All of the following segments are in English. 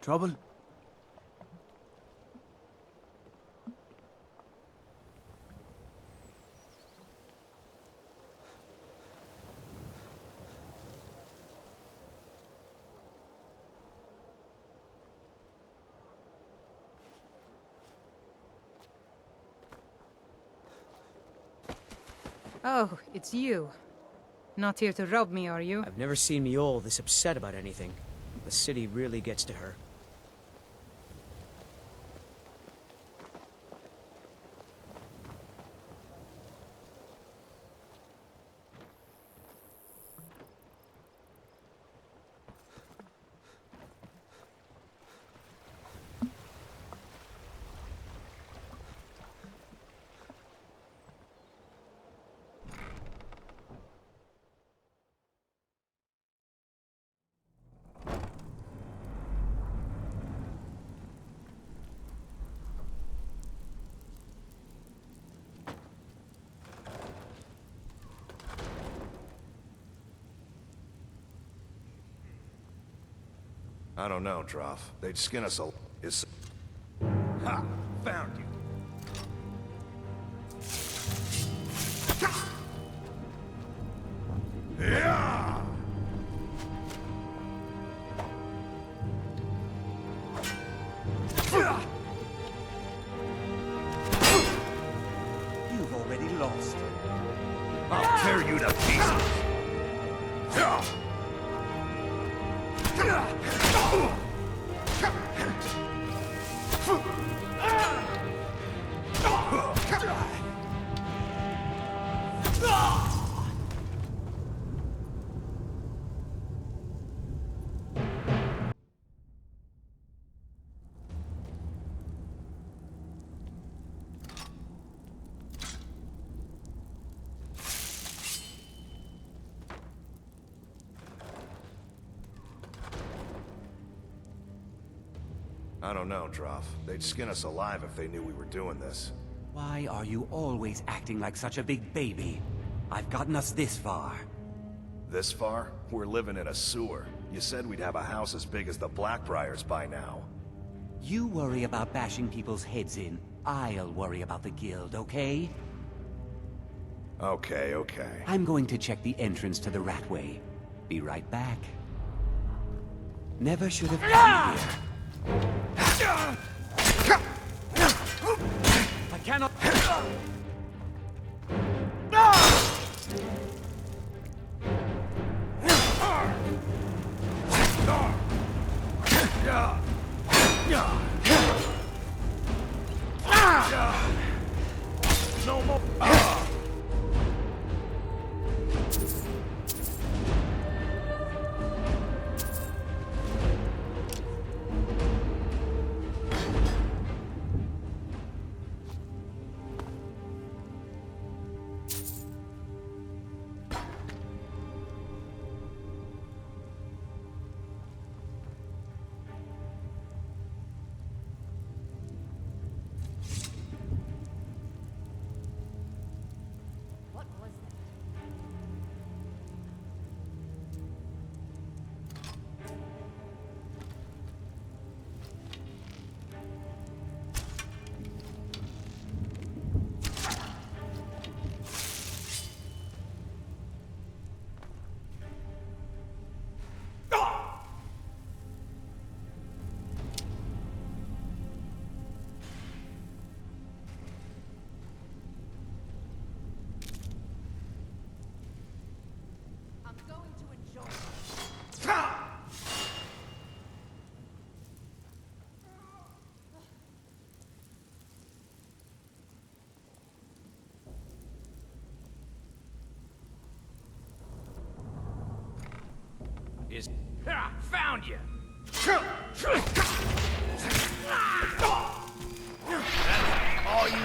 Trouble? Oh, it's you. Not here to rob me, are you? I've never seen Mjol this upset about anything. The city really gets to her. I don't know, Droff. They'd skin us all. Ha! Found you. Yeah! You've already lost. I'll tear you to pieces. I don't know, Droff. They'd skin us alive if they knew we were doing this. Why are you always acting like such a big baby? I've gotten us this far. This far? We're living in a sewer. You said we'd have a house as big as the Blackbriars by now. You worry about bashing people's heads in. I'll worry about the guild, okay? Okay, okay. I'm going to check the entrance to the Ratway. Be right back. Never should have come here. I cannot... No more. Found you! All you...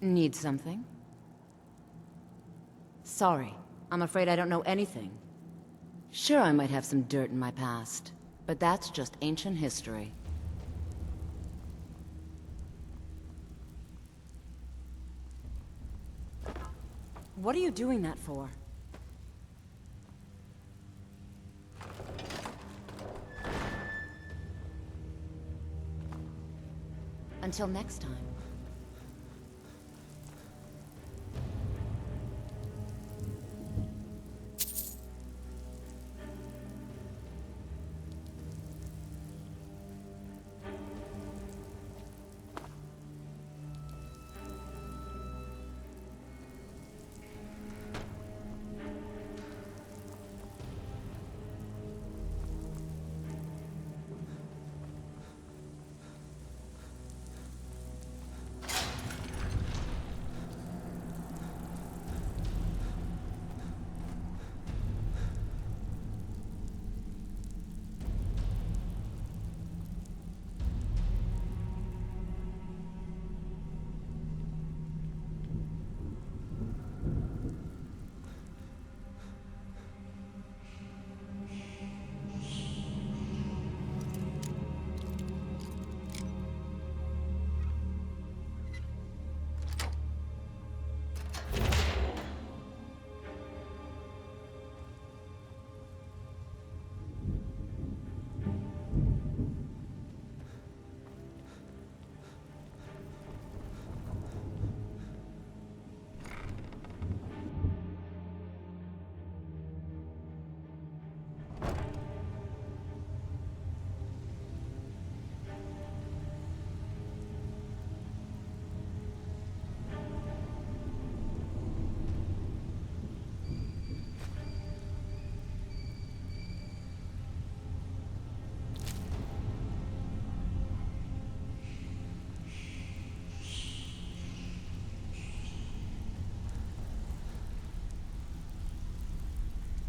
Need something? Sorry, I'm afraid I don't know anything. Sure, I might have some dirt in my past, but that's just ancient history. What are you doing that for? Until next time.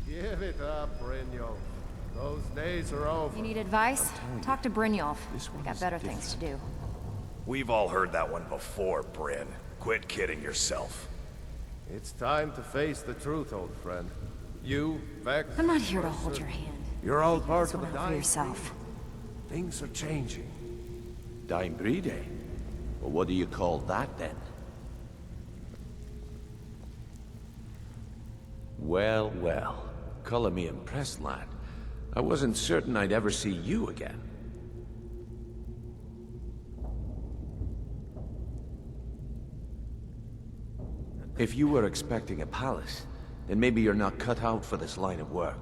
Give it up, Brynjolf. Those days are over. You need advice? Talk to Brynjolf. I got better things to do. We've all heard that one before, Bryn. Quit kidding yourself. It's time to face the truth, old friend. You, Vex... I'm not here to hold your hand. You're all part This of the one out for dying yourself. breed. Things are changing. Dying breed, eh? Well, what do you call that, then? Well, well. Color me impressed, lad. I wasn't certain I'd ever see you again. If you were expecting a palace, then maybe you're not cut out for this line of work.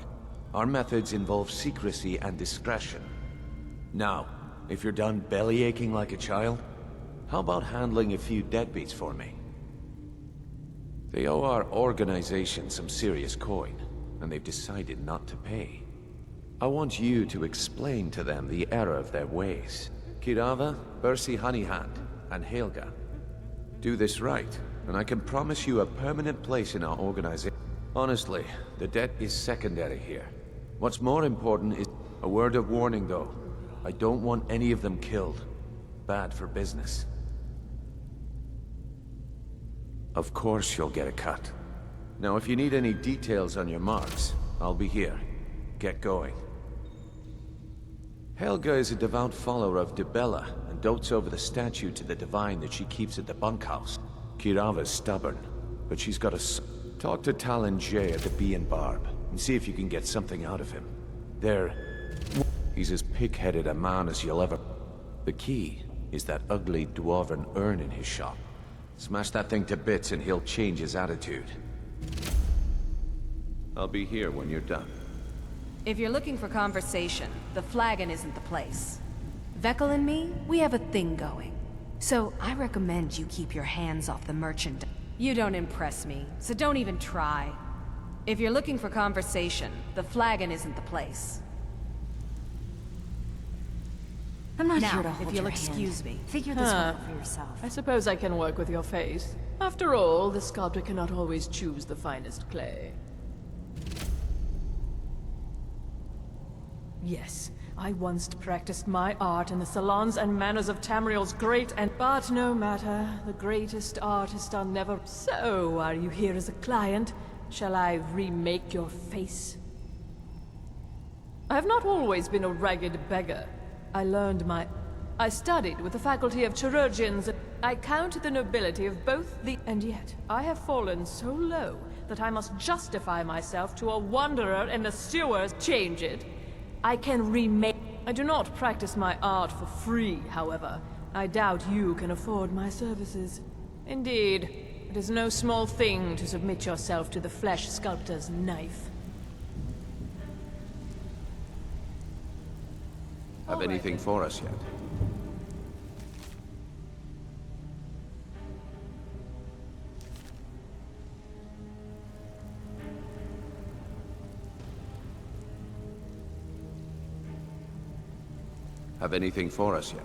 Our methods involve secrecy and discretion. Now, if you're done bellyaching like a child, how about handling a few deadbeats for me? They owe our organization some serious coin, and they've decided not to pay. I want you to explain to them the error of their ways. Kirava, Bersi Honeyhand, and Helga. Do this right, and I can promise you a permanent place in our organization. Honestly, the debt is secondary here. What's more important is a word of warning, though. I don't want any of them killed. Bad for business. Of course you'll get a cut. Now, if you need any details on your marks, I'll be here. Get going. Helga is a devout follower of Dibella and dotes over the statue to the divine that she keeps at the bunkhouse. Kirava's stubborn, but she's got a... Talk to Talon J at the Bee and Barb and see if you can get something out of him. He's as pig-headed a man as you'll ever... The key is that ugly dwarven urn in his shop. Smash that thing to bits and he'll change his attitude. I'll be here when you're done. If you're looking for conversation, the flagon isn't the place. Vekel and me, we have a thing going. So I recommend you keep your hands off the merchandise. You don't impress me, so don't even try. If you're looking for conversation, the flagon isn't the place. I'm not Now, here to hold if you'll your excuse hand. me. Figure this one out for yourself. I suppose I can work with your face. After all, the sculptor cannot always choose the finest clay. Yes, I once practiced my art in the salons and manners of Tamriel's great and... But no matter, the greatest artists are never... So, are you here as a client? Shall I remake your face? I have not always been a ragged beggar. I studied with the faculty of chirurgeons. I count the nobility of both the... And yet, I have fallen so low that I must justify myself to a wanderer in the sewers. Change it. I can remake... I do not practice my art for free, however. I doubt you can afford my services. Indeed, it is no small thing to submit yourself to the flesh sculptor's knife. Have anything for us yet? Have anything for us yet?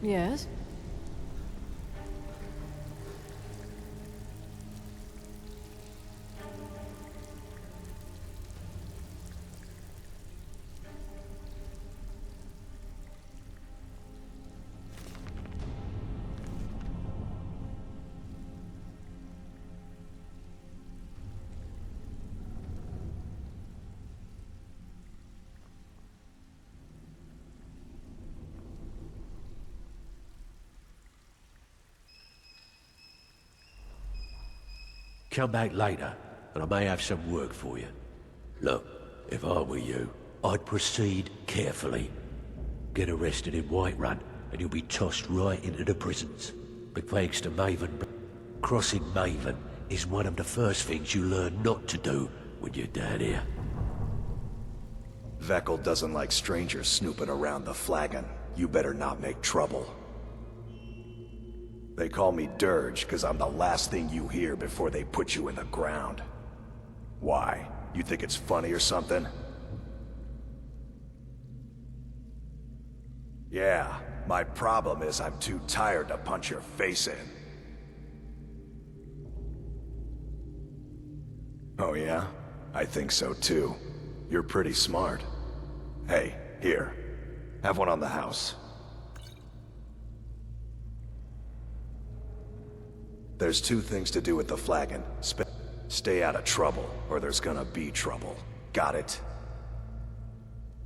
Yes? Come back later, and I may have some work for you. Look, if I were you, I'd proceed carefully. Get arrested in Whiterun, and you'll be tossed right into the prisons. But thanks to Maven, crossing Maven is one of the first things you learn not to do when you're down here. Vekel doesn't like strangers snooping around the flagon. You better not make trouble. They call me Dirge because I'm the last thing you hear before they put you in the ground. Why? You think it's funny or something? Yeah, my problem is I'm too tired to punch your face in. Oh yeah? I think so too. You're pretty smart. Hey, here. Have one on the house. There's two things to do with the flagon. Stay out of trouble, or there's gonna be trouble. Got it?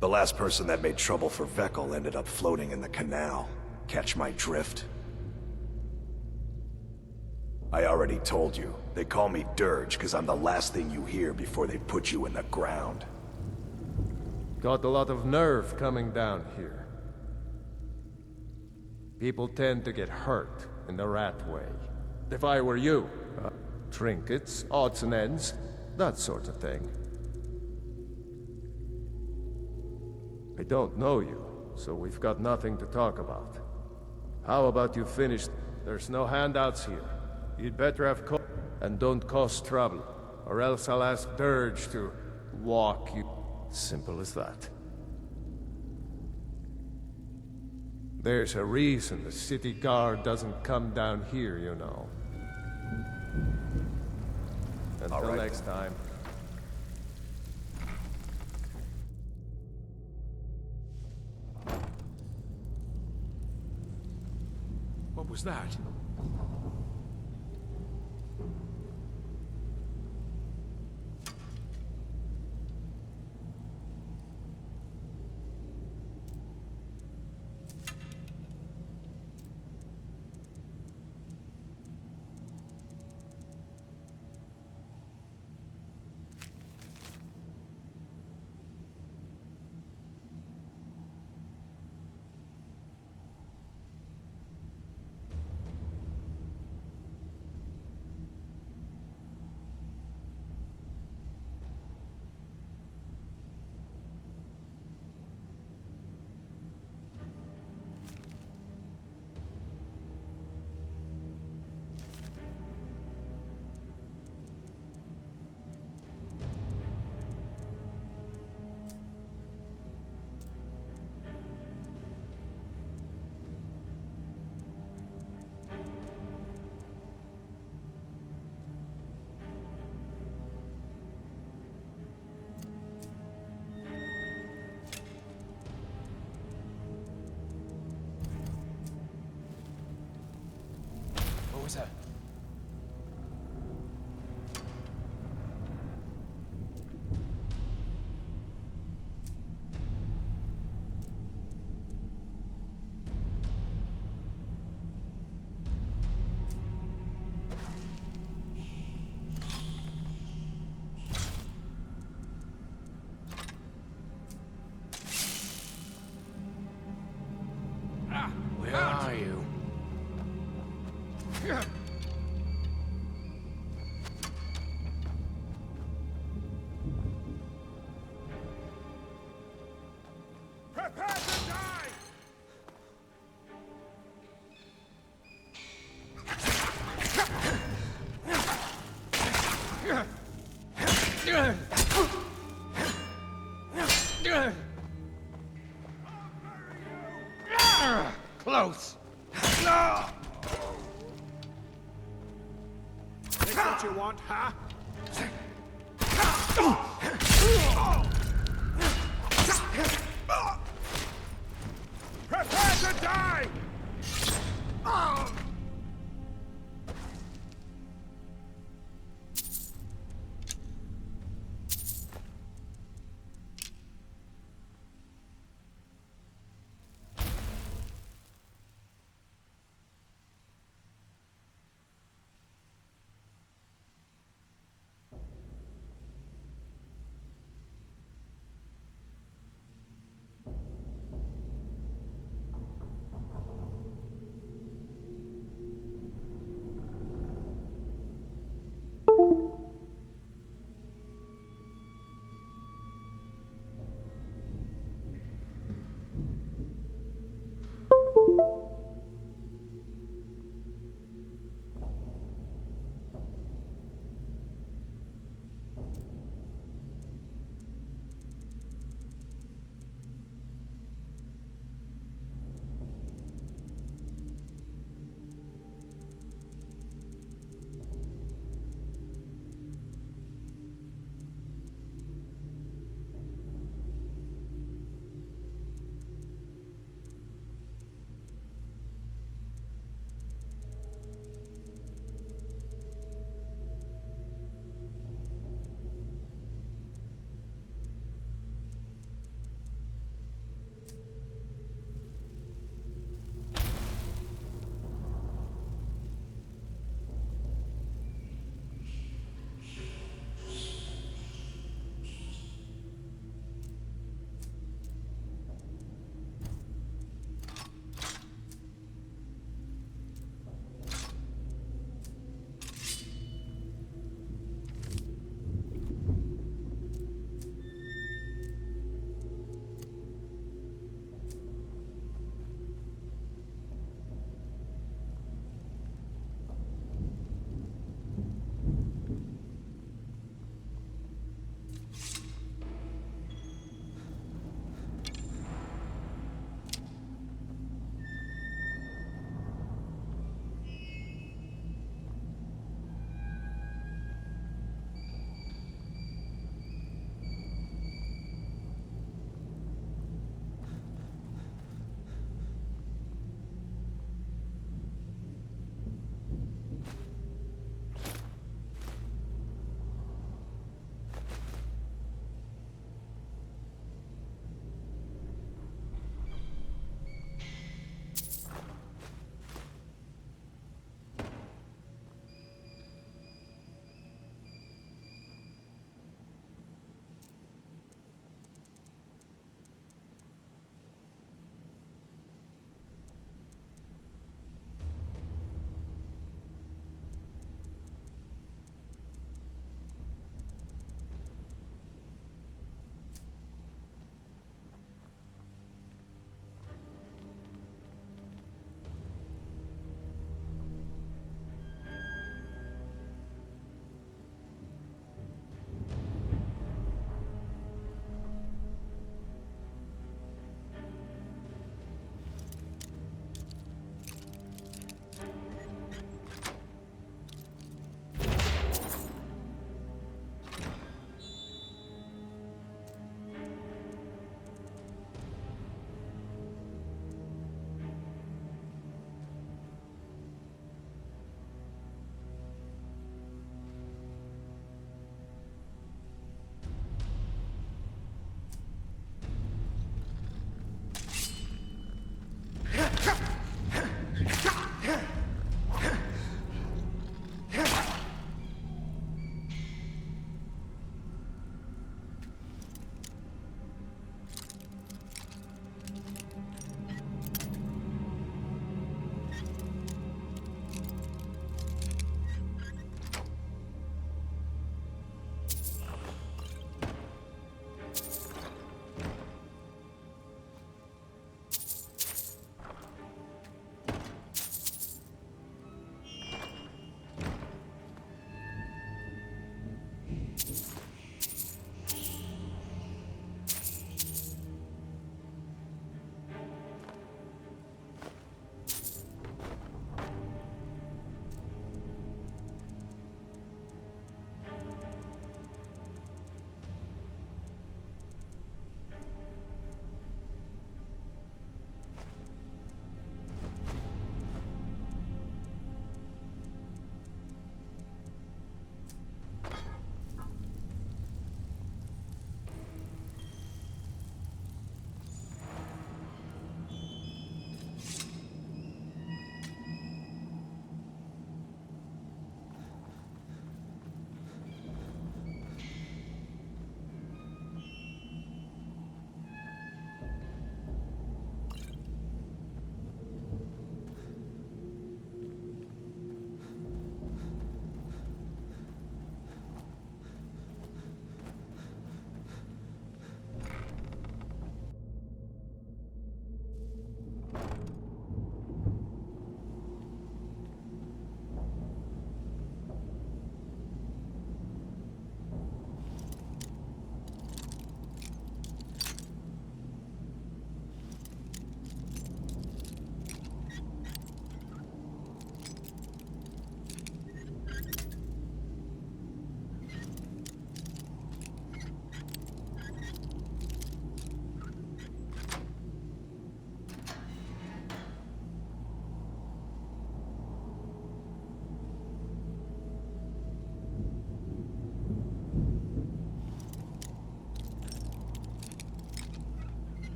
The last person that made trouble for Vekel ended up floating in the canal. Catch my drift? I already told you. They call me Dirge because I'm the last thing you hear before they put you in the ground. Got a lot of nerve coming down here. People tend to get hurt in the rat way. If I were you, trinkets, odds and ends, that sort of thing. I don't know you, so we've got nothing to talk about. How about you finish? There's no handouts here. You'd better have and don't cause trouble, or else I'll ask Dirge to walk you. Simple as that. There's a reason the city guard doesn't come down here, you know. Until next time. What was that? officer. Where are you? Prepare to die! Close! That's what you want, huh? Prepare to die!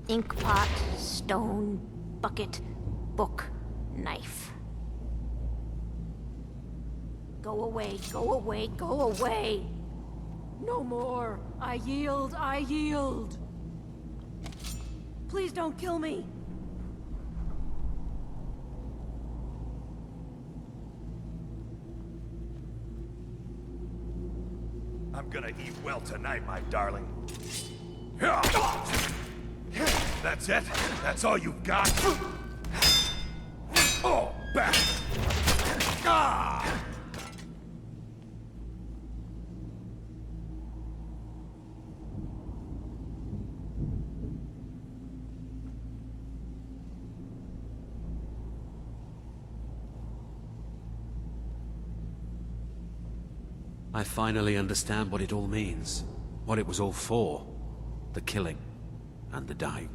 Ink pot, stone, bucket, book, knife. Go away, go away, go away! No more! I yield, I yield! Please don't kill me! I'm gonna eat well tonight, my darling. That's it? That's all you've got? Oh, back! Ah! I finally understand what it all means. What it was all for. The killing. And the dying.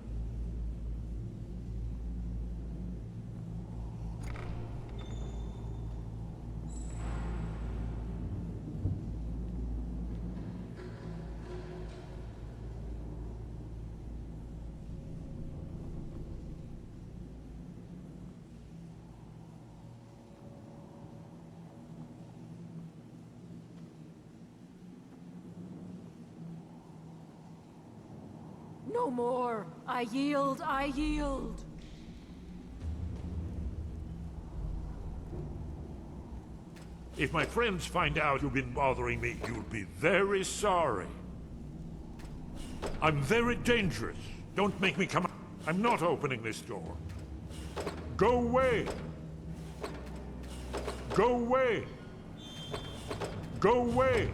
No more! I yield, I yield! If my friends find out you've been bothering me, you'll be very sorry. I'm very dangerous. Don't make me come out. I'm not opening this door. Go away! Go away! Go away!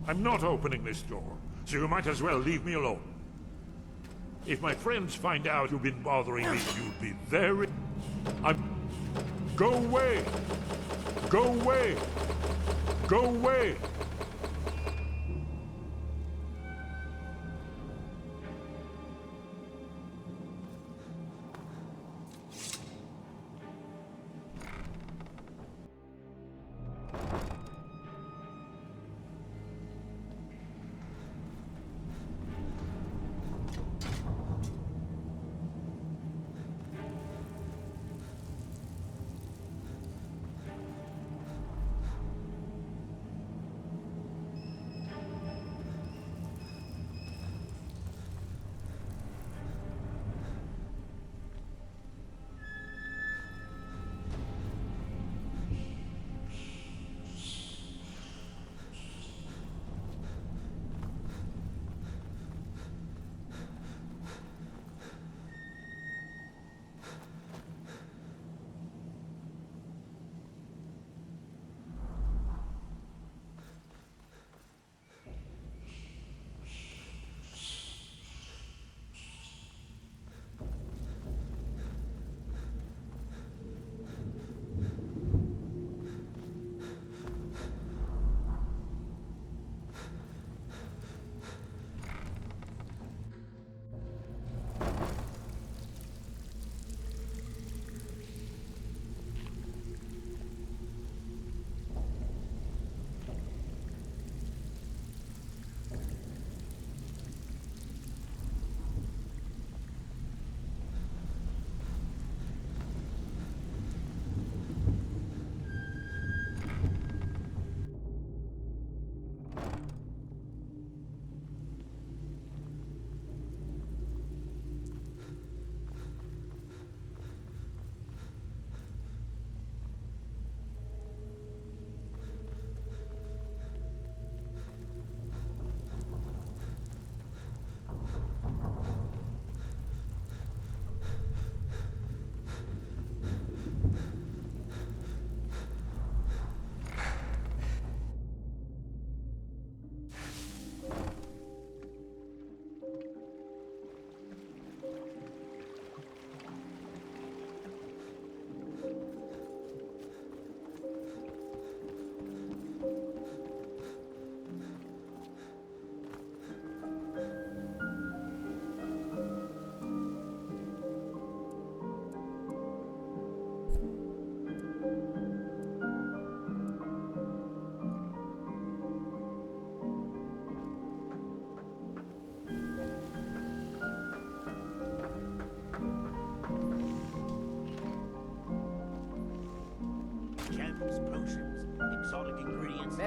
I'm not opening this door, so you might as well leave me alone. If my friends find out you've been bothering me, you'll be very... Go away! Go away! Go away!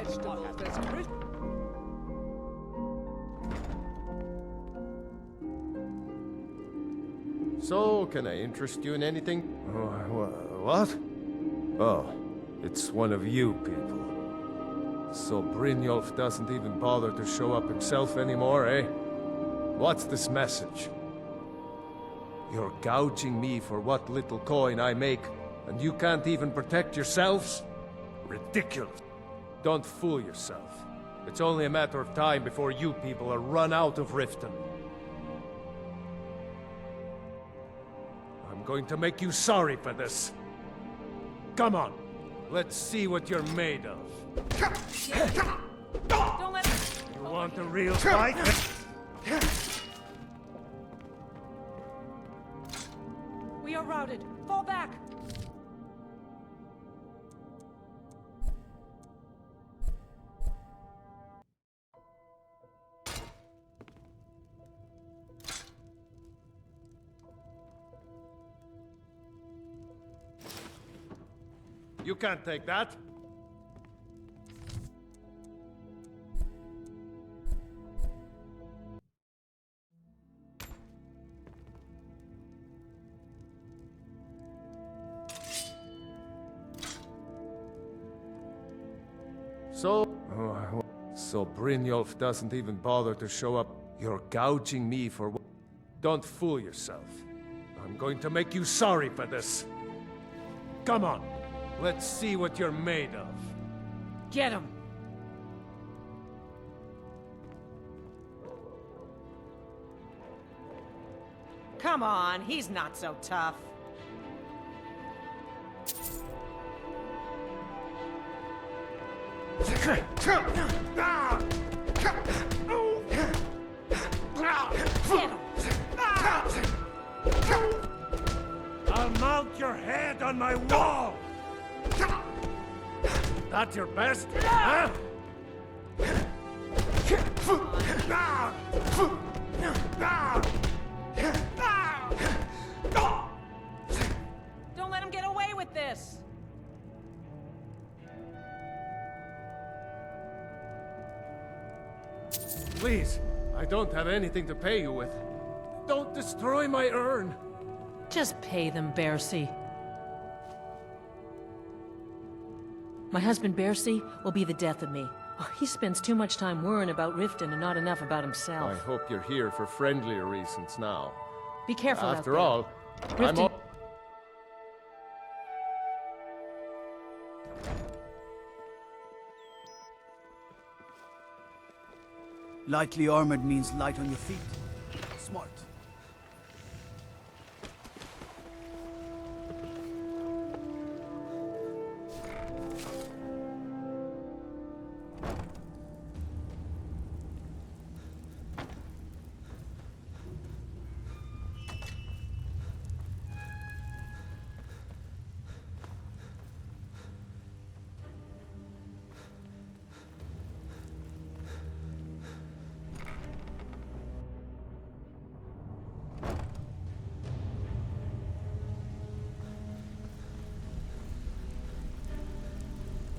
vegetables, there's crisp. So, can I interest you in anything? What? Oh, it's one of you people. So Brynjolf doesn't even bother to show up himself anymore, eh? What's this message? You're gouging me for what little coin I make, and you can't even protect yourselves? Ridiculous. Don't fool yourself. It's only a matter of time before you people are run out of Riften. I'm going to make you sorry for this. Come on, let's see what you're made of. Don't let... You want a real fight? We are routed. Fall back! You can't take that. So Brynjolf doesn't even bother to show up. You're gouging me for what? Don't fool yourself. I'm going to make you sorry for this. Come on, let's see what you're made of. Get him! Come on, he's not so tough. I'll mount your head on my wall! That your best? Huh? Don't let him get away with this! Please, I don't have anything to pay you with. Don't destroy my urn! Just pay them, Bercy. My husband Bercy will be the death of me. Oh, he spends too much time worrying about Riften and not enough about himself. I hope you're here for friendlier reasons now. Be careful out After there. all, Riften... I'm Lightly armored means light on your feet. Smart.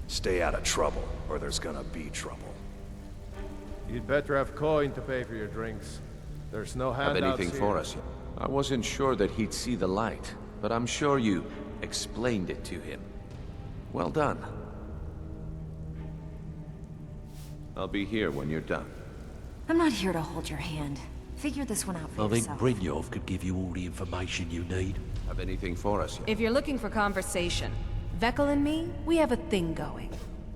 Stay out of trouble, or there's gonna be trouble. You'd better have coin to pay for your drinks. There's no handouts Have anything here. for us? I wasn't sure that he'd see the light, but I'm sure you explained it to him. Well done. I'll be here when you're done. I'm not here to hold your hand. Figure this one out for I think yourself. Brynjolf could give you all the information you need. Have anything for us? If you're looking for conversation, Veckel and me, we have a thing going.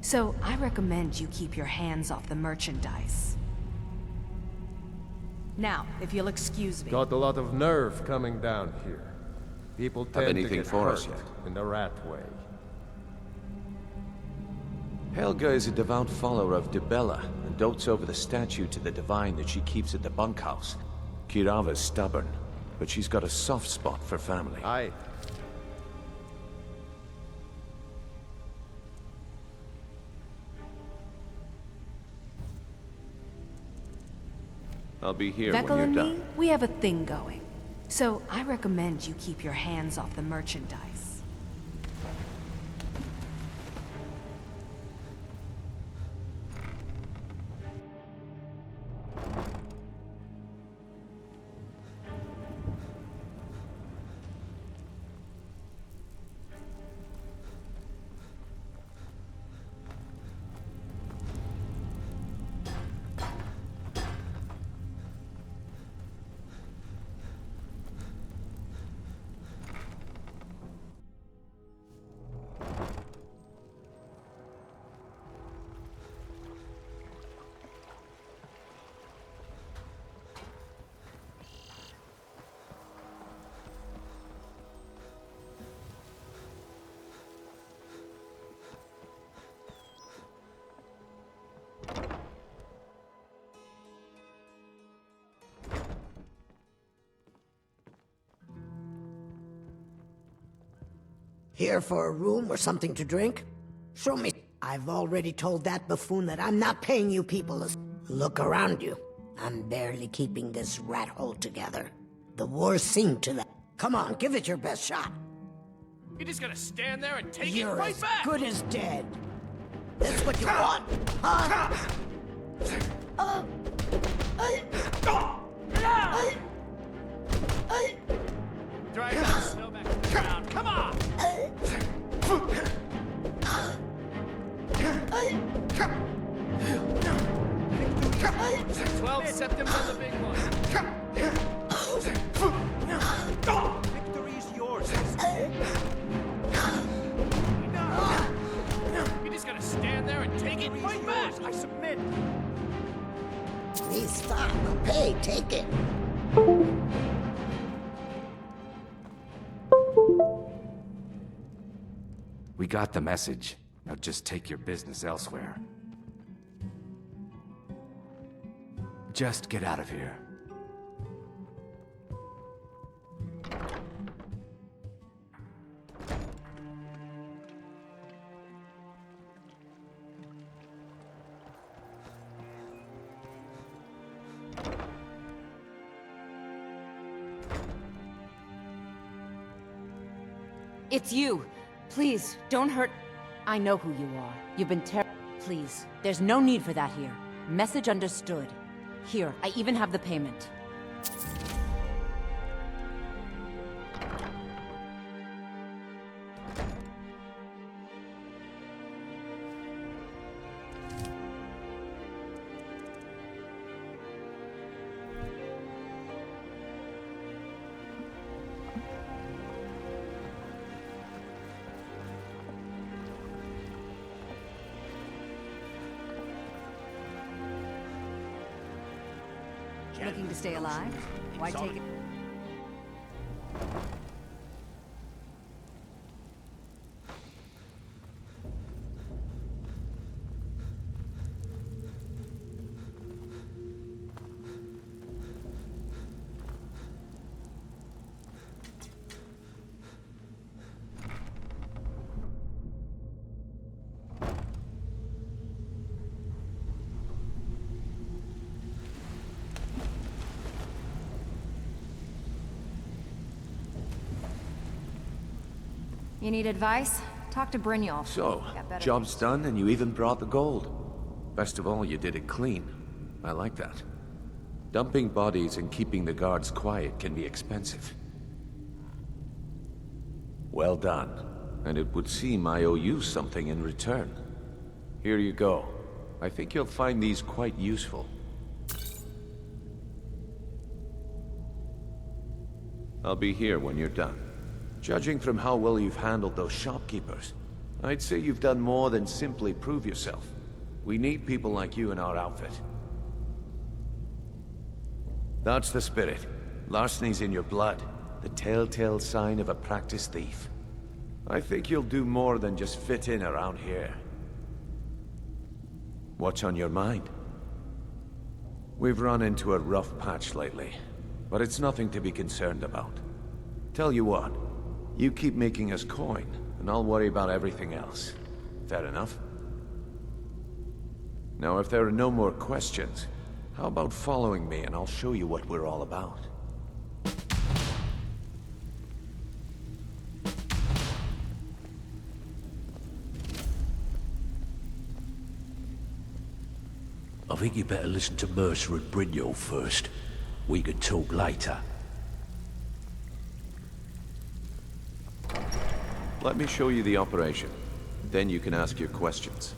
So I recommend you keep your hands off the merchandise. Now, if you'll excuse me. Got a lot of nerve coming down here. People tend to anything get for hurt us yet? in the rat way. Helga is a devout follower of Dibella and dotes over the statue to the divine that she keeps at the bunkhouse. Kirava's stubborn, but she's got a soft spot for family. Aye. I'll be here Veckel when and you're me, done. we have a thing going. So I recommend you keep your hands off the merchandise. Here for a room or something to drink? Show me. I've already told that buffoon that I'm not paying you people. Look around you. I'm barely keeping this rat hole together. The war's seen to that. Come on, give it your best shot. You're just gonna stand there and take You're it right as back! good as dead. That's what you want, huh? Drag that snow back to the ground, come on! 12 September on the big one. Victory's yours. You're just gonna stand there and take it right back! I submit. Please stop. Okay, take it. We got the message. Now just take your business elsewhere. Just get out of here. It's you. Please, don't hurt. I know who you are. You've been Please, there's no need for that here. Message understood. Here, I even have the payment. Looking to stay alive? Why take it? You need advice? Talk to Brynjolf. So, Got better job's things. done and you even brought the gold. Best of all, you did it clean. I like that. Dumping bodies and keeping the guards quiet can be expensive. Well done. And it would seem I owe you something in return. Here you go. I think you'll find these quite useful. I'll be here when you're done. Judging from how well you've handled those shopkeepers, I'd say you've done more than simply prove yourself. We need people like you in our outfit. That's the spirit. Larceny's in your blood, the telltale sign of a practiced thief. I think you'll do more than just fit in around here. What's on your mind? We've run into a rough patch lately, but it's nothing to be concerned about. Tell you what, you keep making us coin, and I'll worry about everything else. Fair enough? Now, if there are no more questions, how about following me and I'll show you what we're all about? I think you better listen to Mercer and Brynjolf first. We can talk later. Let me show you the operation. Then you can ask your questions.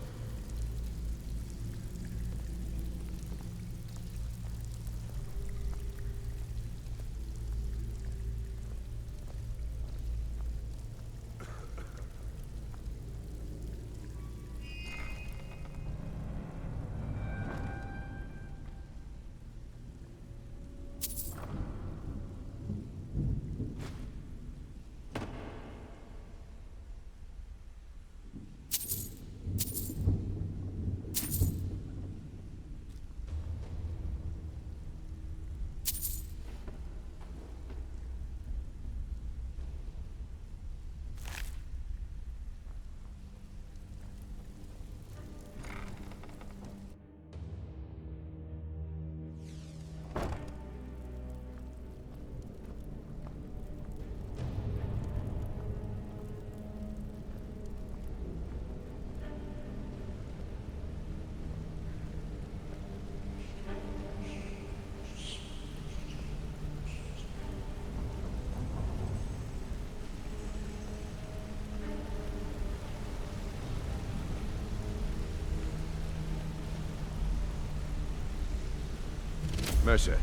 Mercer,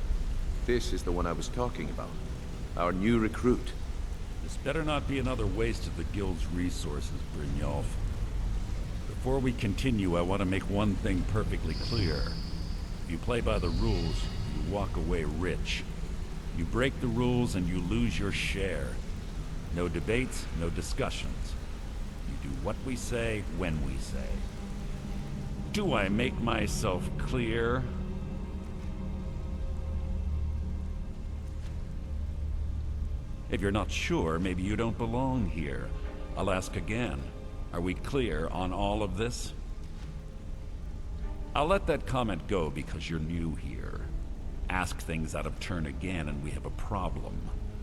this is the one I was talking about. Our new recruit. This better not be another waste of the Guild's resources, Brynjolf. Before we continue, I want to make one thing perfectly clear. If you play by the rules, you walk away rich. You break the rules and you lose your share. No debates, no discussions. You do what we say, when we say. Do I make myself clear? If you're not sure, maybe you don't belong here. I'll ask again. Are we clear on all of this? I'll let that comment go because you're new here. Ask things out of turn again and we have a problem.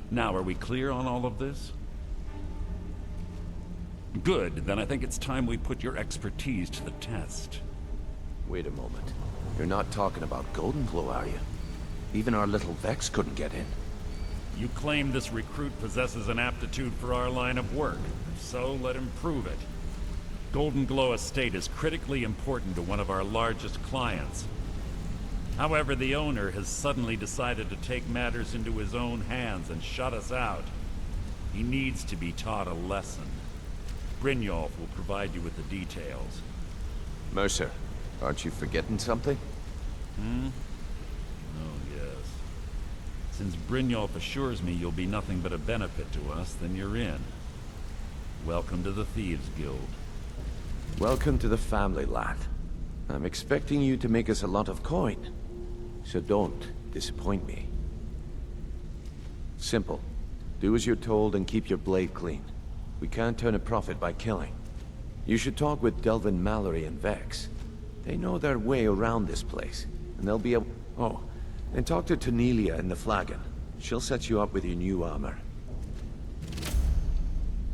Now, are we clear on all of this? Good, then I think it's time we put your expertise to the test. Wait a moment. You're not talking about Goldenglow, are you? Even our little Vex couldn't get in. You claim this recruit possesses an aptitude for our line of work. So let him prove it. Goldenglow Estate is critically important to one of our largest clients. However, the owner has suddenly decided to take matters into his own hands and shut us out. He needs to be taught a lesson. Brynjolf will provide you with the details. Mercer, aren't you forgetting something? Oh, yes. Since Brynjolf assures me you'll be nothing but a benefit to us, then you're in. Welcome to the Thieves Guild. Welcome to the family, lad. I'm expecting you to make us a lot of coin. So don't disappoint me. Simple. Do as you're told and keep your blade clean. We can't turn a profit by killing. You should talk with Delvin Mallory and Vex. They know their way around this place, and they'll be able... Oh, and talk to Tanelia in the Flagon. She'll set you up with your new armor.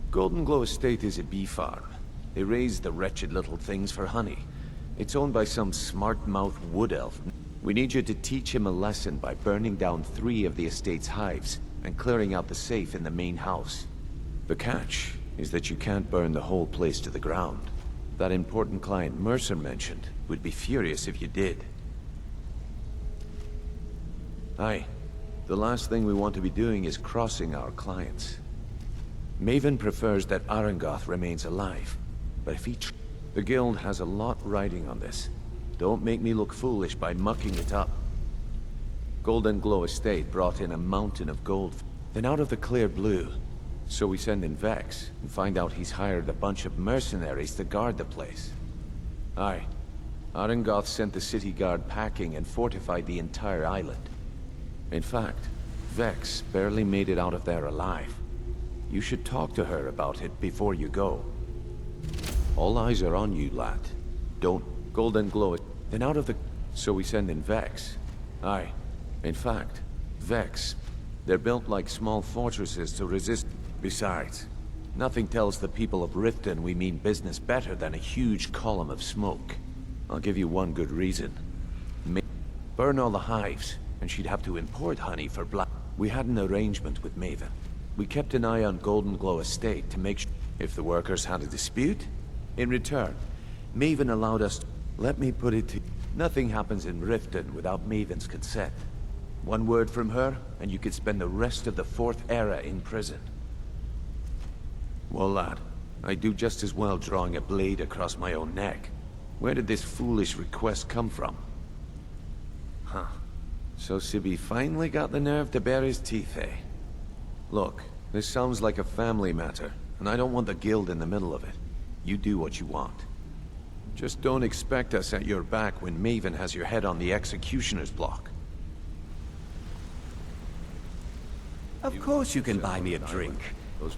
Goldenglow Estate is a bee farm. They raise the wretched little things for honey. It's owned by some smart-mouthed wood elf. We need you to teach him a lesson by burning down 3 of the estate's hives and clearing out the safe in the main house. The catch is that you can't burn the whole place to the ground. That important client Mercer mentioned would be furious if you did. Aye. The last thing we want to be doing is crossing our clients. Maven prefers that Arengoth remains alive, but if the guild has a lot riding on this. Don't make me look foolish by mucking it up. Goldenglow Estate brought in a mountain of gold, then out of the clear blue. So we send in Vex and find out he's hired a bunch of mercenaries to guard the place. Aye. Arengoth sent the city guard packing and fortified the entire island. In fact, Vex barely made it out of there alive. You should talk to her about it before you go. All eyes are on you, lad. Don't Goldenglow it. Then out of the... So we send in Vex. Aye. In fact, Vex. They're built like small fortresses to resist... Besides, nothing tells the people of Riften we mean business better than a huge column of smoke. I'll give you one good reason. Burn all the hives, and she'd have to import honey for black. We had an arrangement with Maven. We kept an eye on Goldenglow Estate to make sure if the workers had a dispute. In return, Maven allowed us to... Let me put it to you. Nothing happens in Riften without Maven's consent. One word from her, and you could spend the rest of the 4th era in prison. Well, lad, I do just as well drawing a blade across my own neck. Where did this foolish request come from? Huh. So Sibby finally got the nerve to bare his teeth, eh? Look, this sounds like a family matter, and I don't want the guild in the middle of it. You do what you want. Just don't expect us at your back when Maven has your head on the executioner's block. Of course you can buy me a drink.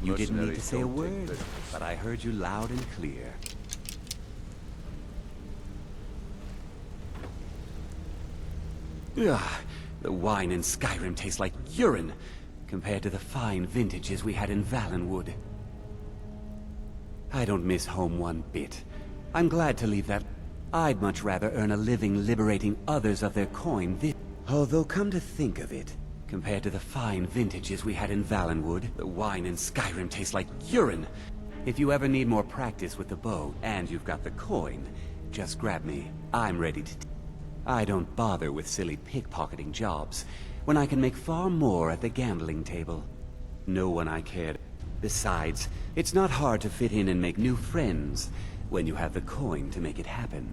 You didn't need to say a word, but I heard you loud and clear. Ugh, the wine in Skyrim tastes like urine, compared to the fine vintages we had in Valenwood. I don't miss home one bit. I'm glad to leave that. I'd much rather earn a living liberating others of their coin this. Although come to think of it, compared to the fine vintages we had in Valenwood, the wine in Skyrim tastes like urine. If you ever need more practice with the bow, and you've got the coin, just grab me. I'm ready to... I don't bother with silly pickpocketing jobs, when I can make far more at the gambling table. No one I cared. Besides, it's not hard to fit in and make new friends, when you have the coin to make it happen.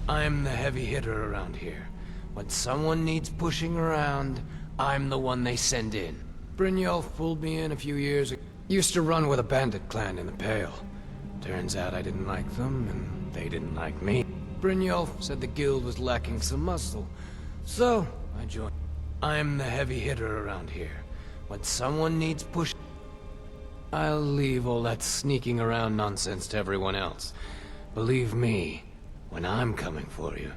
I'm the heavy hitter around here. When someone needs pushing around, I'm the one they send in. Brynjolf pulled me in a few years ago. Used to run with a bandit clan in the Pale. Turns out I didn't like them, and they didn't like me. Brynjolf said the guild was lacking some muscle, so I joined. I'm the heavy hitter around here. When someone needs push, I'll leave all that sneaking around nonsense to everyone else. Believe me, when I'm coming for you,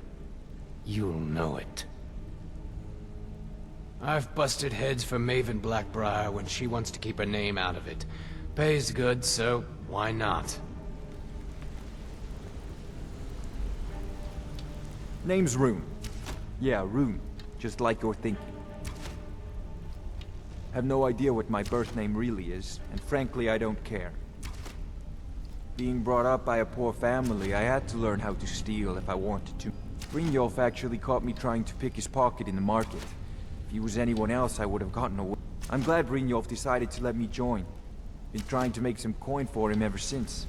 you'll know it. I've busted heads for Maven Blackbriar when she wants to keep her name out of it. Pays good, so why not? Name's Rune. Yeah, Rune. Just like you're thinking. Have no idea what my birth name really is, and frankly I don't care. Being brought up by a poor family, I had to learn how to steal if I wanted to. Brynjolf actually caught me trying to pick his pocket in the market. If he was anyone else, I would have gotten away. I'm glad Brynjolf decided to let me join. Been trying to make some coin for him ever since.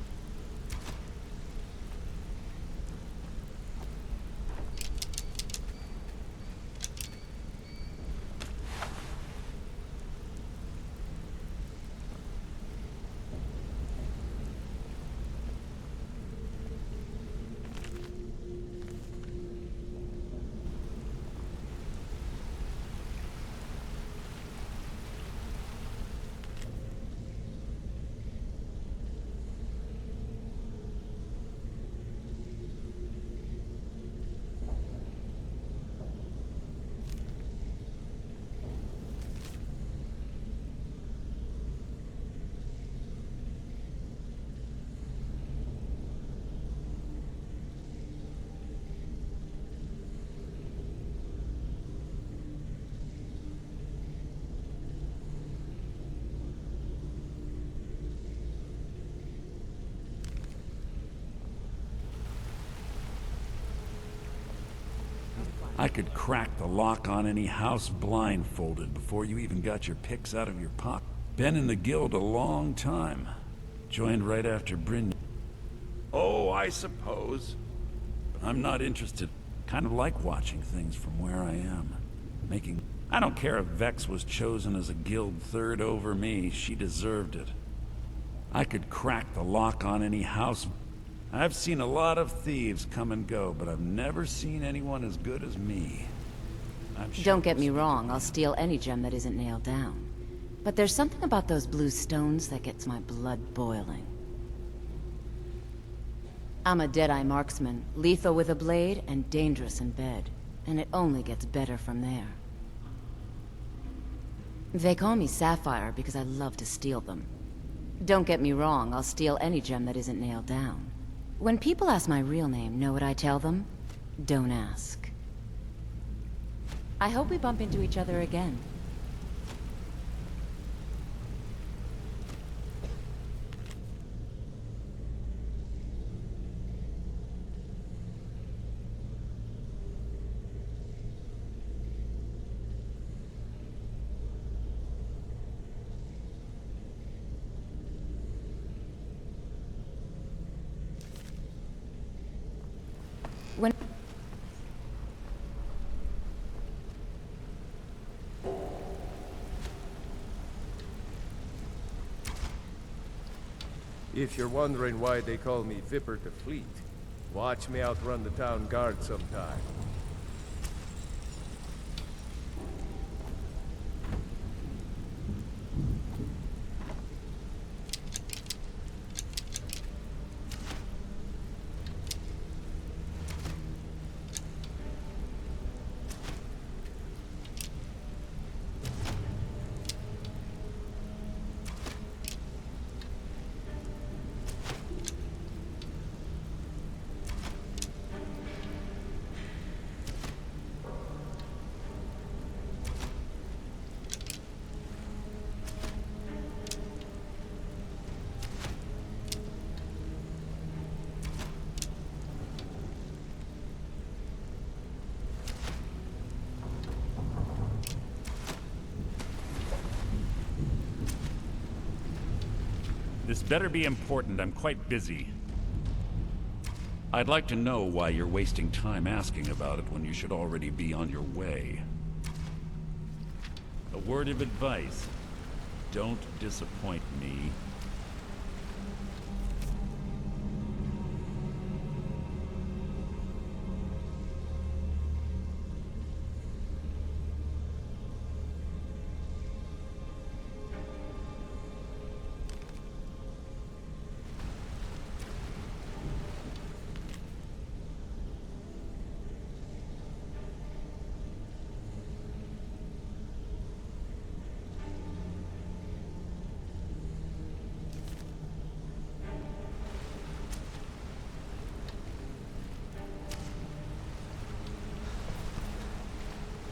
I could crack the lock on any house blindfolded before you even got your picks out of your pocket. Been in the guild a long time. Joined right after Bryn. Oh, I suppose. But I'm not interested. Kind of like watching things from where I am. I don't care if Vex was chosen as a guild third over me. She deserved it. I could crack the lock on any house. I've seen a lot of thieves come and go, but I've never seen anyone as good as me. Don't get me wrong, I'll steal any gem that isn't nailed down. But there's something about those blue stones that gets my blood boiling. I'm a Deadeye marksman, lethal with a blade and dangerous in bed. And it only gets better from there. They call me Sapphire because I love to steal them. Don't get me wrong, I'll steal any gem that isn't nailed down. When people ask my real name, know what I tell them? Don't ask. I hope we bump into each other again. When... If you're wondering why they call me Viper to Fleet, watch me outrun the town guard sometime. This better be important. I'm quite busy. I'd like to know why you're wasting time asking about it when you should already be on your way. A word of advice. Don't disappoint me.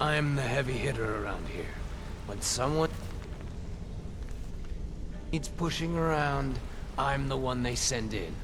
I'm the heavy hitter around here. When someone needs pushing around, I'm the one they send in.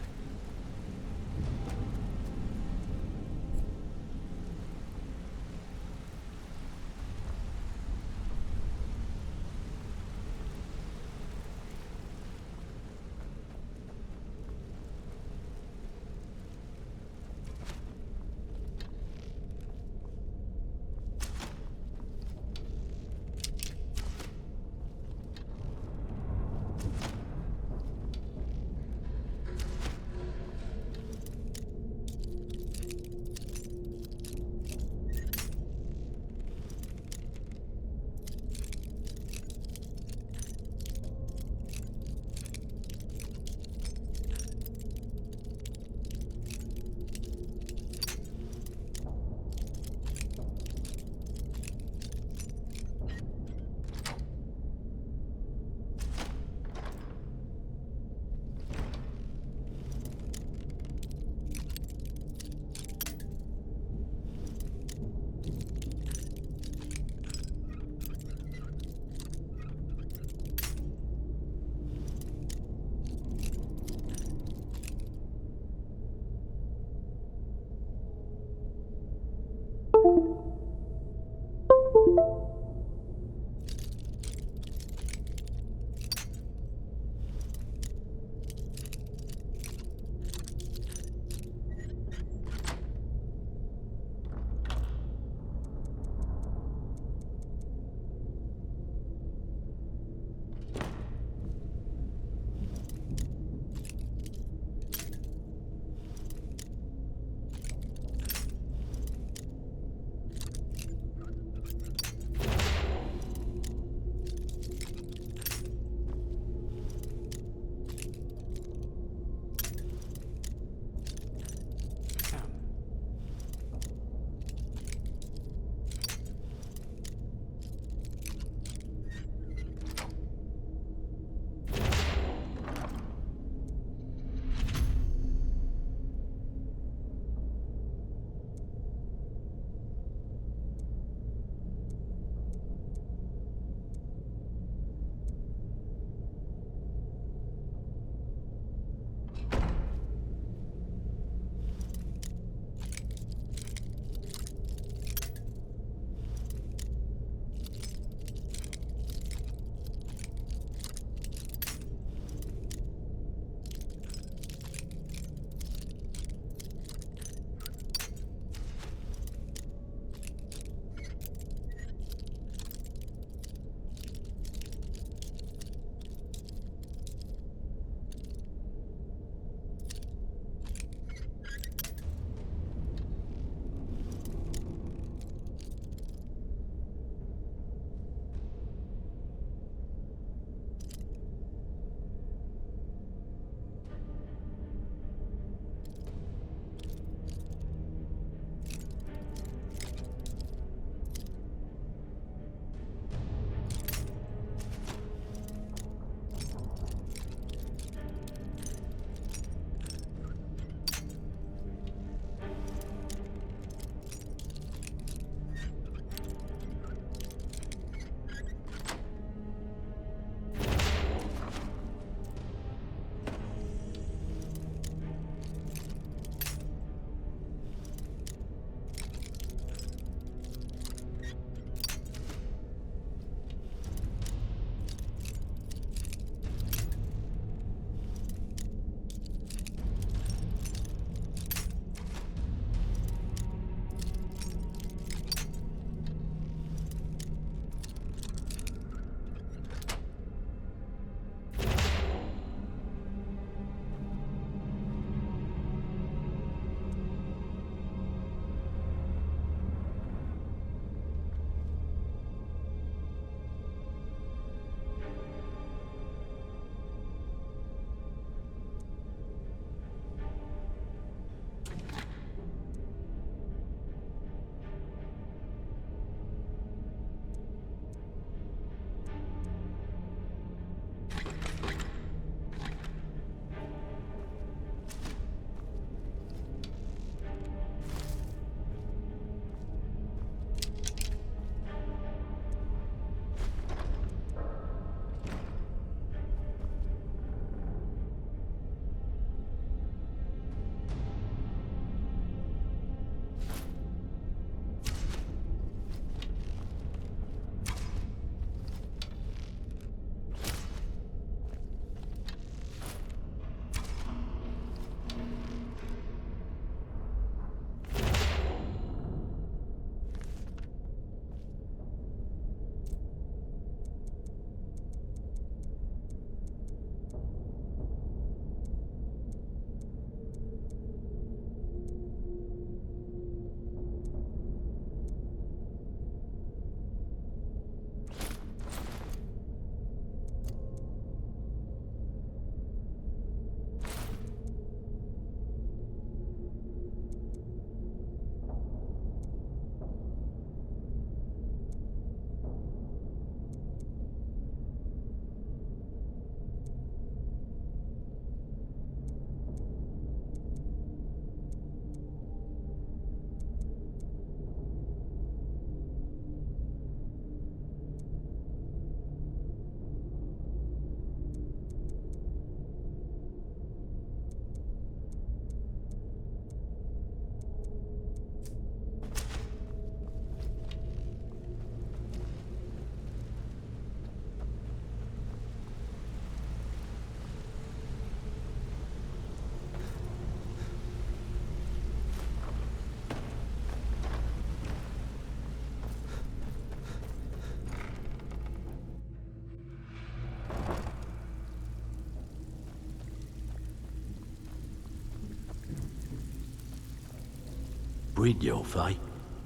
Brynjolf, eh?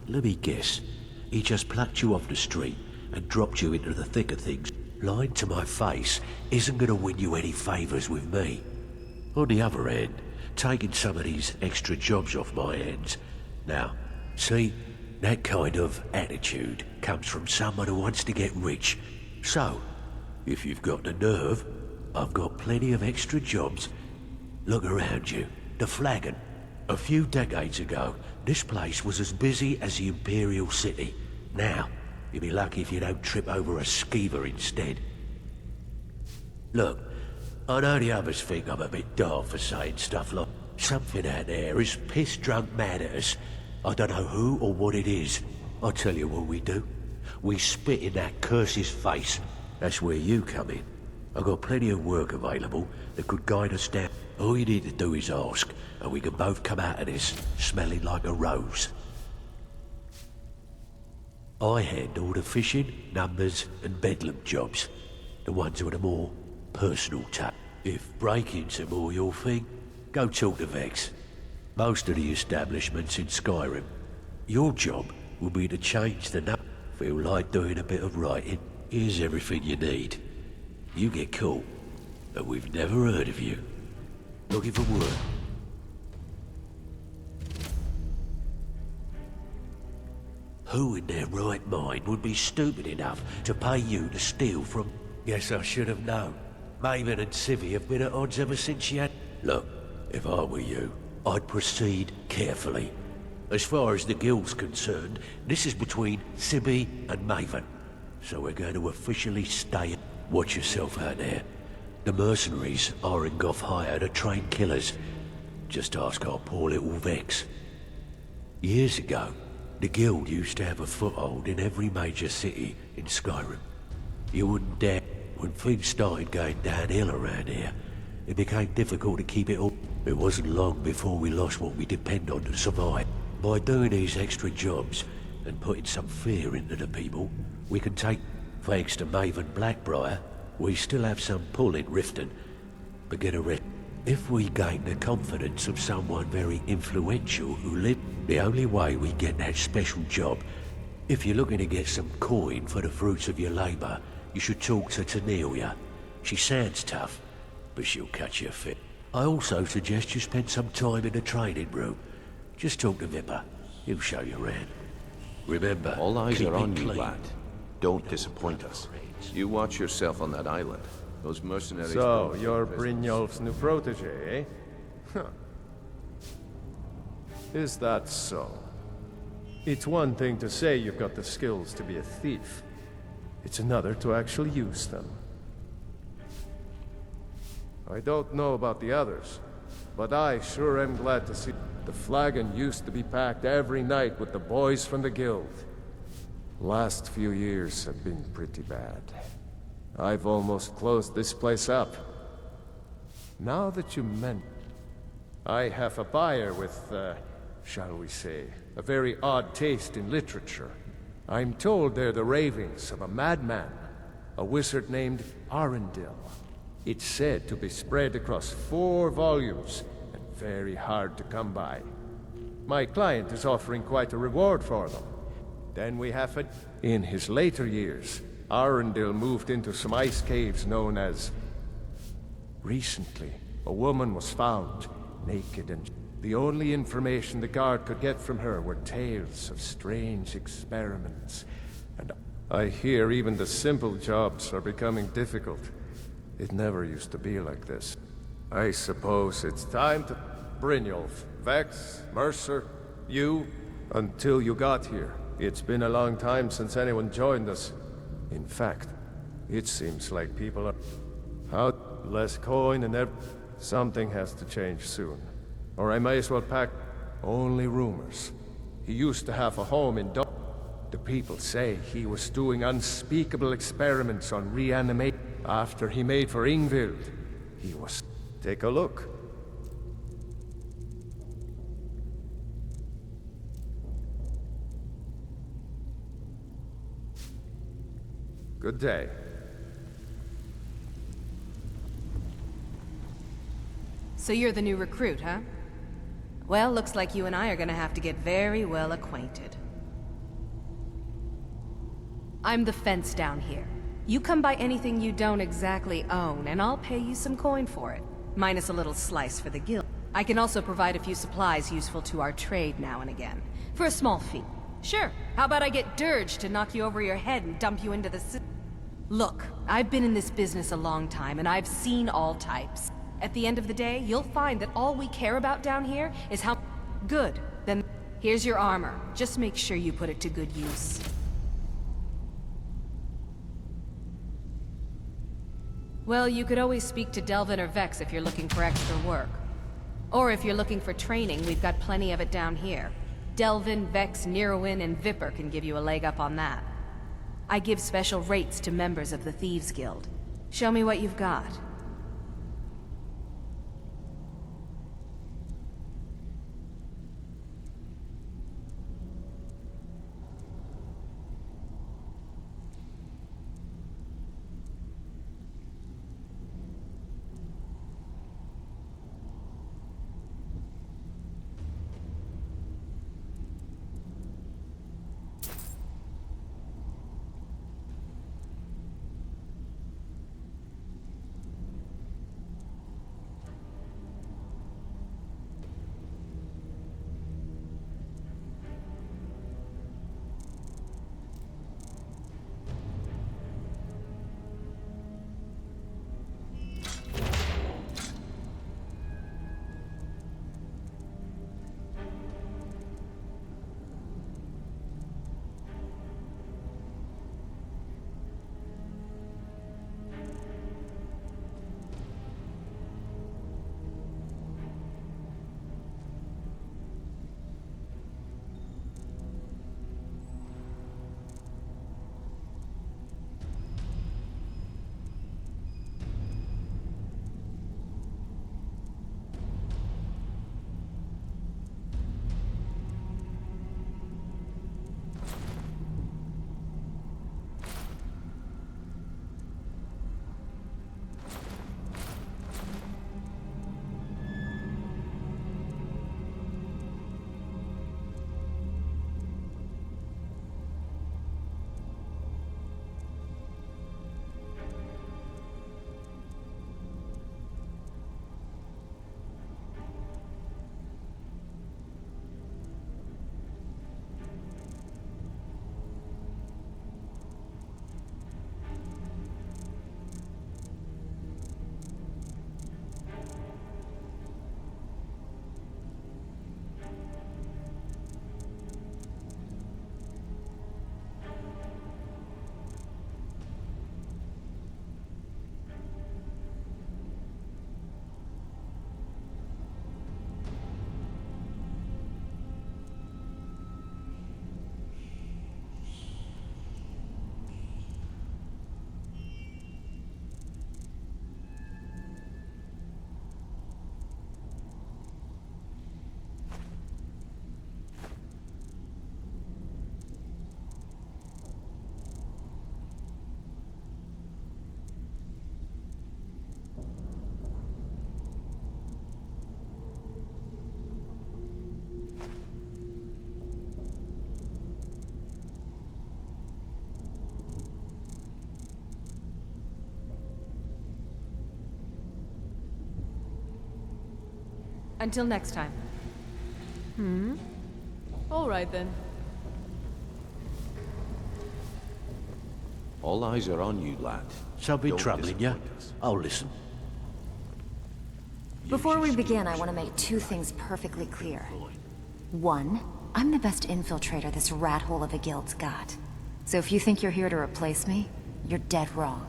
Let me guess. He just plucked you off the street and dropped you into the thick of things. Lying to my face isn't going to win you any favours with me. On the other hand, taking some of these extra jobs off my hands. Now, see, that kind of attitude comes from someone who wants to get rich. So, if you've got the nerve, I've got plenty of extra jobs. Look around you. The Flagon. A few decades ago, this place was as busy as the Imperial City. Now, you'll be lucky if you don't trip over a skeever instead. Look, I know the others think I'm a bit daft for saying stuff like something out there is piss-drunk mad at us. I don't know who or what it is. I'll tell you what we do. We spit in that curse's face. That's where you come in. I've got plenty of work available that could guide us down. All you need to do is ask, and we can both come out of this smelling like a rose. I handle the fishing, numbers, and bedlam jobs. The ones with a more personal touch. If breaking's a more your thing, go talk to Vex. Most of the establishments in Skyrim. Your job will be to change the number. Feel like doing a bit of writing? Here's everything you need. You get caught, but we've never heard of you. Looking for work. Who in their right mind would be stupid enough to pay you to steal from... Guess I should have known. Maven and Civvy have been at odds ever since you had... Look, if I were you, I'd proceed carefully. As far as the guild's concerned, this is between Civvy and Maven. So we're going to officially stay... Watch yourself out there. The mercenaries are in Goth hire to train killers. Just ask our poor little Vex. Years ago, the guild used to have a foothold in every major city in Skyrim. You wouldn't dare. When things started going downhill around here, it became difficult to keep it all. It wasn't long before we lost what we depend on to survive. By doing these extra jobs and putting some fear into the people, we can take... Thanks to Maven Blackbriar, we still have some pull in Riften. But get a rest. If we gain the confidence of someone very influential who live... The only way we get that special job, if you're looking to get some coin for the fruits of your labour, you should talk to Tanelia. She sounds tough, but she'll catch your fit. I also suggest you spend some time in the training room. Just talk to Vipper. He'll show you around. Remember, all eyes keep are on it you, clean. lad. Don't disappoint us. You watch yourself on that island. Those mercenaries... So, you're Brynjolf's new protege, eh? Huh. Is that so? It's one thing to say you've got the skills to be a thief. It's another to actually use them. I don't know about the others, but I sure am glad to see the Flagon used to be packed every night with the boys from the guild. Last few years have been pretty bad. I've almost closed this place up. Now that you mention, I have a buyer with, shall we say, a very odd taste in literature. I'm told they're the ravings of a madman, a wizard named Arundel. It's said to be spread across 4 volumes and very hard to come by. My client is offering quite a reward for them. Then we have it. In his later years, Arundel moved into some ice caves known as... Recently, a woman was found, naked and... The only information the guard could get from her were tales of strange experiments. And I hear even the simple jobs are becoming difficult. It never used to be like this. I suppose it's time to... Brynjolf, Vex, Mercer, you, until you got here. It's been a long time since anyone joined us. In fact, it seems like people are... out less coin and something has to change soon. Or I may as well pack... Only rumors. He used to have a home in The people say he was doing unspeakable experiments on reanimation. After he made for Ingvild, he was... Take a look. Good day. So you're the new recruit, huh? Well, looks like you and I are gonna have to get very well acquainted. I'm the fence down here. You come by anything you don't exactly own, and I'll pay you some coin for it. Minus a little slice for the guild. I can also provide a few supplies useful to our trade now and again. For a small fee. Sure, how about I get Dirge to knock you over your head and dump you into the sea? Look, I've been in this business a long time, and I've seen all types. At the end of the day, you'll find that all we care about down here is how... Good, then here's your armor. Just make sure you put it to good use. Well, you could always speak to Delvin or Vex if you're looking for extra work. Or if you're looking for training, we've got plenty of it down here. Delvin, Vex, Neroin, and Viper can give you a leg up on that. I give special rates to members of the Thieves Guild. Show me what you've got. Until next time. All right then. All eyes are on you, lad. So be Don't troubling you. disappoint us. I'll listen. Before we begin, I want to make two things perfectly clear. One, I'm the best infiltrator this rat hole of a guild's got. So if you think you're here to replace me, you're dead wrong.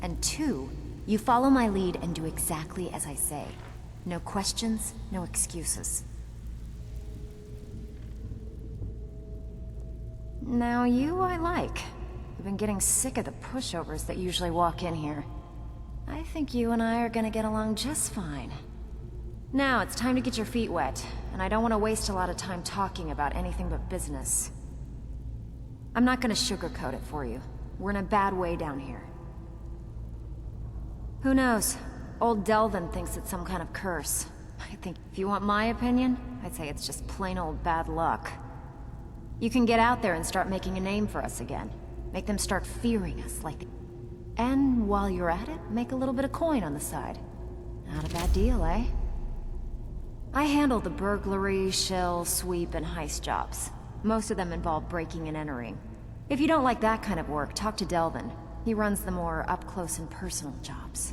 And two, you follow my lead and do exactly as I say. No questions, no excuses. Now you I like. I've been getting sick of the pushovers that usually walk in here. I think you and I are gonna get along just fine. Now it's time to get your feet wet, and I don't want to waste a lot of time talking about anything but business. I'm not gonna sugarcoat it for you. We're in a bad way down here. Who knows? Old Delvin thinks it's some kind of curse. I think if you want my opinion, I'd say it's just plain old bad luck. You can get out there and start making a name for us again. Make them start fearing us like... And while you're at it, make a little bit of coin on the side. Not a bad deal, eh? I handle the burglary, shell, sweep, and heist jobs. Most of them involve breaking and entering. If you don't like that kind of work, talk to Delvin. He runs the more up-close and personal jobs.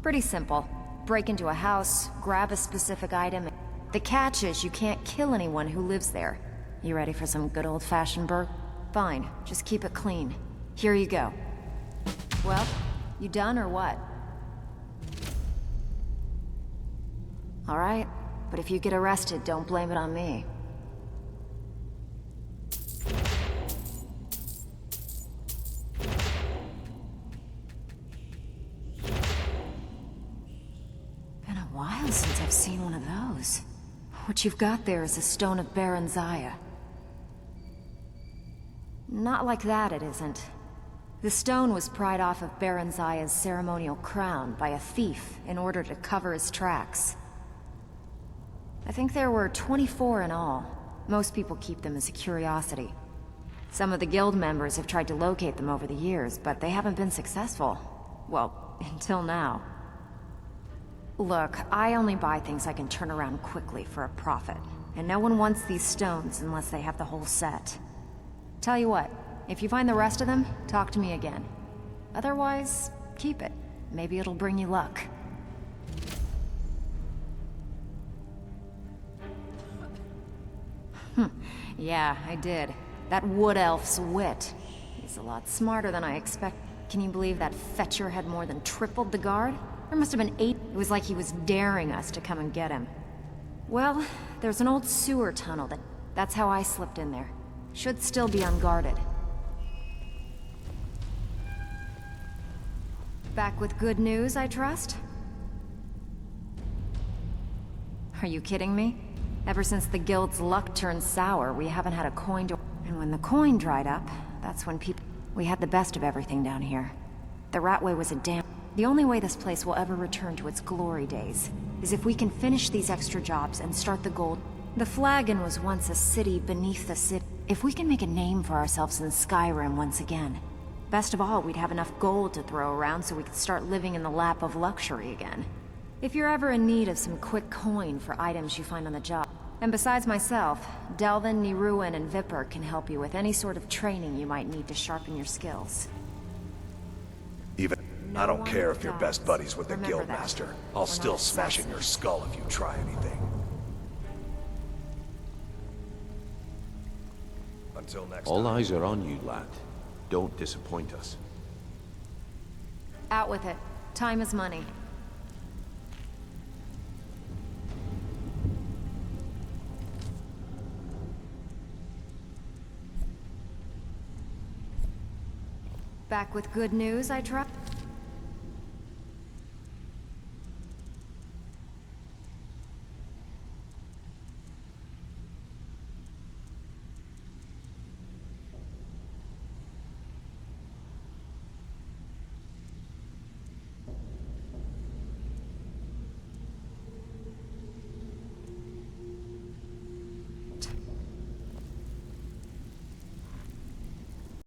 Pretty simple. Break into a house, grab a specific item. The catch is you can't kill anyone who lives there. You ready for some good old-fashioned burg? Fine, just keep it clean. Here you go. Well, you done or what? All right, but if you get arrested, don't blame it on me. Been a while since I've seen one of those. What you've got there is a stone of Baron Zaya. Not like that, it isn't. The stone was pried off of Baron Zaya's ceremonial crown by a thief in order to cover his tracks. I think there were 24 in all. Most people keep them as a curiosity. Some of the guild members have tried to locate them over the years, but they haven't been successful. Well, until now. Look, I only buy things I can turn around quickly for a profit, and no one wants these stones unless they have the whole set. Tell you what, if you find the rest of them, talk to me again. Otherwise, keep it. Maybe it'll bring you luck. Yeah, I did. That wood elf's wit. He's a lot smarter than I expect. Can you believe that fetcher had more than tripled the guard? There must have been 8. It was like he was daring us to come and get him. Well, there's an old sewer tunnel that's how I slipped in there. Should still be unguarded. Back with good news, I trust? Are you kidding me? Ever since the guild's luck turned sour, we haven't had a coin to... And when the coin dried up, that's when people... We had the best of everything down here. The Ratway was a damn... The only way this place will ever return to its glory days is if we can finish these extra jobs and start the gold. The Flagon was once a city beneath the city. If we can make a name for ourselves in Skyrim once again, best of all, we'd have enough gold to throw around so we could start living in the lap of luxury again. If you're ever in need of some quick coin for items you find on the job. And besides myself, Delvin, Niruin, and Vipper can help you with any sort of training you might need to sharpen your skills. Even... I don't care if you're best buddies with the Guildmaster. I'll still smash in your skull if you try anything. Until next time. All eyes are on you, lad. Don't disappoint us. Out with it. Time is money. Back with good news, I trust?